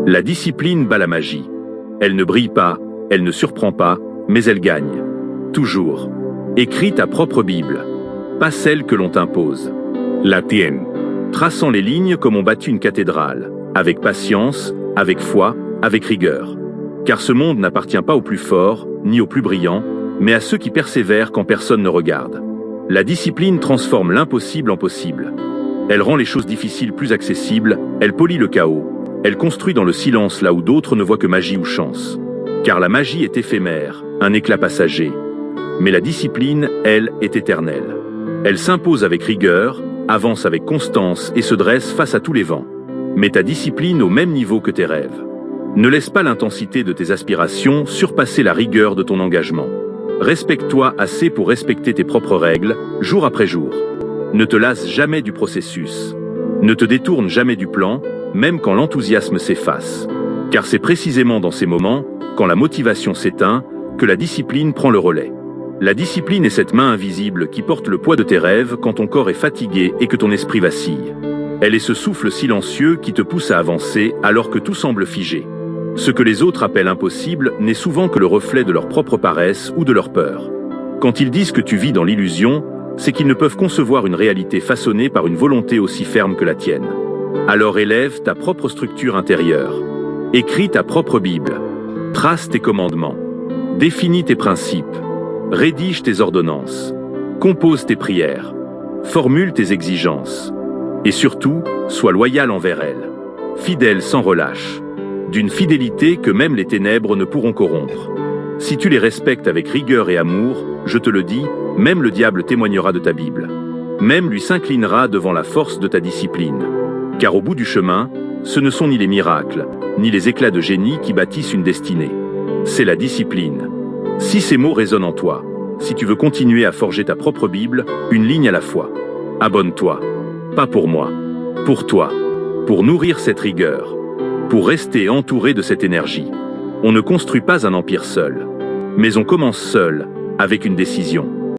La discipline bat la magie. Elle ne brille pas, elle ne surprend pas, mais elle gagne. Toujours. Écris ta propre Bible, pas celle que l'on t'impose. La tienne. Traçant les lignes comme on bâtit une cathédrale, avec patience, avec foi, avec rigueur. Car ce monde n'appartient pas aux plus forts, ni aux plus brillants, mais à ceux qui persévèrent quand personne ne regarde. La discipline transforme l'impossible en possible. Elle rend les choses difficiles plus accessibles, elle polit le chaos, elle construit dans le silence là où d'autres ne voient que magie ou chance. Car la magie est éphémère, un éclat passager. Mais la discipline, elle, est éternelle. Elle s'impose avec rigueur, avance avec constance et se dresse face à tous les vents. Mets ta discipline au même niveau que tes rêves. Ne laisse pas l'intensité de tes aspirations surpasser la rigueur de ton engagement. Respecte-toi assez pour respecter tes propres règles, jour après jour. Ne te lasse jamais du processus. Ne te détourne jamais du plan, même quand l'enthousiasme s'efface. Car c'est précisément dans ces moments, quand la motivation s'éteint, que la discipline prend le relais. La discipline est cette main invisible qui porte le poids de tes rêves quand ton corps est fatigué et que ton esprit vacille. Elle est ce souffle silencieux qui te pousse à avancer alors que tout semble figé. Ce que les autres appellent impossible n'est souvent que le reflet de leur propre paresse ou de leur peur. Quand ils disent que tu vis dans l'illusion, c'est qu'ils ne peuvent concevoir une réalité façonnée par une volonté aussi ferme que la tienne. Alors élève ta propre structure intérieure. Écris ta propre Bible. Trace tes commandements. Définis tes principes. Rédige tes ordonnances. Compose tes prières. Formule tes exigences. Et surtout, sois loyal envers elles. Fidèle sans relâche. D'une fidélité que même les ténèbres ne pourront corrompre. Si tu les respectes avec rigueur et amour, je te le dis, même le diable témoignera de ta Bible. Même lui s'inclinera devant la force de ta discipline. Car au bout du chemin, ce ne sont ni les miracles, ni les éclats de génie qui bâtissent une destinée. C'est la discipline. Si ces mots résonnent en toi, si tu veux continuer à forger ta propre Bible, une ligne à la fois. Abonne-toi. Pas pour moi. Pour toi. Pour nourrir cette rigueur. Pour rester entouré de cette énergie. On ne construit pas un empire seul. Mais on commence seul, avec une décision.